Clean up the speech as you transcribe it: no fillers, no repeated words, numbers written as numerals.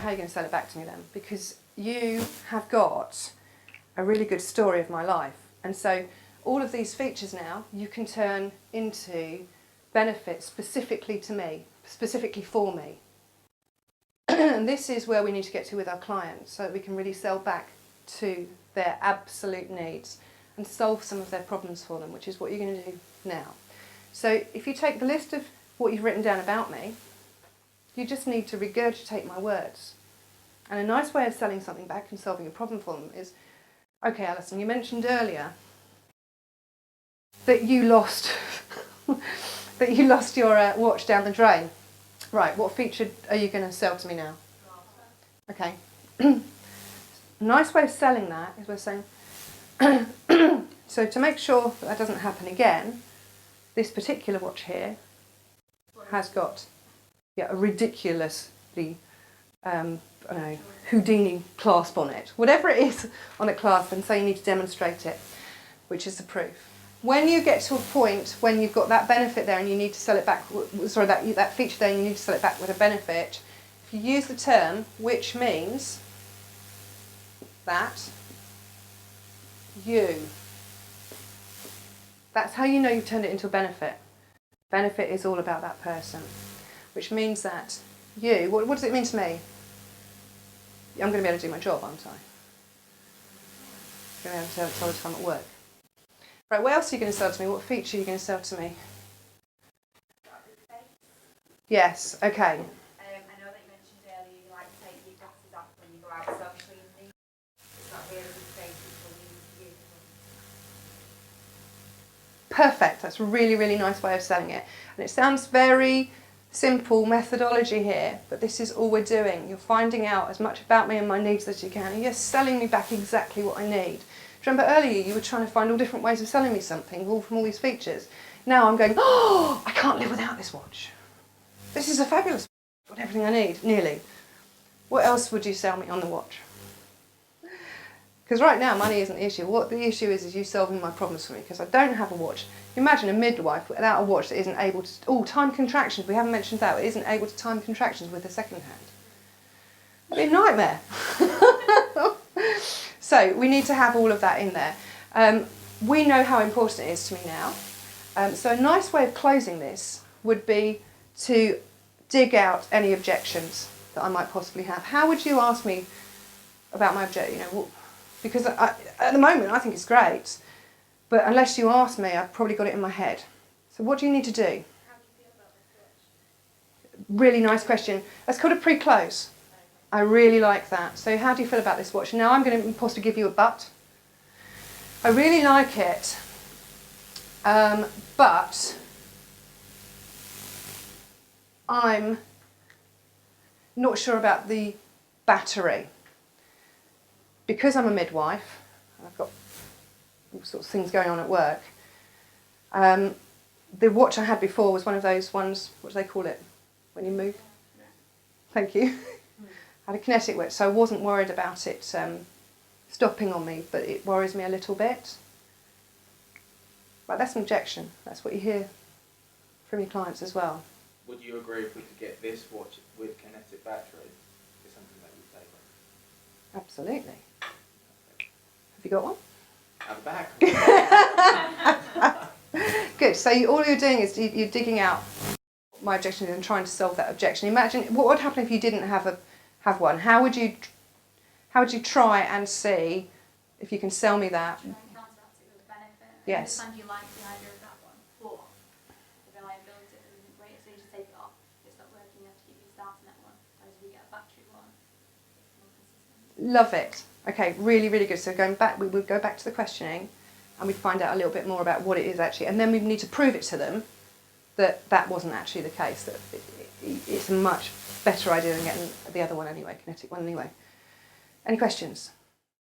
how you're going to sell it back to me then, because you have got a really good story of my life. And so all of these features now you can turn into benefits specifically to me, specifically for me. And this is where we need to get to with our clients so that we can really sell back to their absolute needs and solve some of their problems for them, which is what you're going to do now. So if you take the list of what you've written down about me, you just need to regurgitate my words. And a nice way of selling something back and solving a problem for them is, okay, Alison, you mentioned earlier that you lost your watch down the drain. Right, what feature are you going to sell to me now? Okay. A nice way of selling that is we're saying, so to make sure that that doesn't happen again, this particular watch here has got a ridiculously Houdini clasp on it. Whatever it is on the clasp, and so you need to demonstrate it, which is the proof. When you get to a point when you've got that benefit there and you need to sell it back, sorry, that feature there and you need to sell it back with a benefit, if you use the term which means that you, that's how you know you've turned it into a benefit. Benefit is all about that person, which means that you, what does it mean to me? I'm going to be able to do my job, aren't I? I'm going to be able to tell the time at work. Right, what else are you going to sell to me? What feature are you going to sell to me? Yes, okay. I know that you mentioned earlier you like to take your glasses off when you go out socially. It's not really good face, it's really beautiful. Perfect, that's a really, really nice way of selling it. And it sounds very simple methodology here, but this is all we're doing. You're finding out as much about me and my needs as you can, and you're selling me back exactly what I need. Remember earlier you were trying to find all different ways of selling me something, all from all these features. Now I'm going, oh, I can't live without this watch. This is a fabulous watch, got everything I need, nearly. What else would you sell me on the watch? Because right now money isn't the issue. What the issue is you solving my problems for me, because I don't have a watch. Imagine a midwife without a watch that isn't able to, time contractions, we haven't mentioned that, it isn't able to time contractions with a second hand. That'd be a nightmare. So we need to have all of that in there. We know how important it is to me now. So a nice way of closing this would be to dig out any objections that I might possibly have. How would you ask me about my objection? Because at the moment I think it's great, but unless you ask me, I've probably got it in my head. So what do you need to do? How do you feel about this watch? Really nice question. That's called a pre-close. I really like that. So how do you feel about this watch? Now I'm going to possibly give you a but. I really like it, but I'm not sure about the battery. Because I'm a midwife, I've got all sorts of things going on at work. The watch I had before was one of those ones, what do they call it, when you move? Thank you. I had a kinetic watch, so I wasn't worried about it stopping on me, but it worries me a little bit. Right, that's an objection. That's what you hear from your clients as well. Would you agree if we could get this watch with kinetic battery? Is something that you take on? Absolutely. Have you got one? At the back. Good. So all you're doing is you're digging out my objection and trying to solve that objection. Imagine what would happen if you didn't have one. How would you try and see if you can sell me that? Try and counteract it with a benefit. Yes. I understand you like the idea of that one, but the reliability isn't great, so you just take it off. If it's not working, you have to keep restarting that one. Whereas if you get a battery one, it's more consistent. Love it. Okay, really, really good. So going back, we would go back to the questioning and we'd find out a little bit more about what it is actually, and then we need to prove it to them that that wasn't actually the case, that it's a much better idea than getting the other one anyway, kinetic one anyway. Any questions?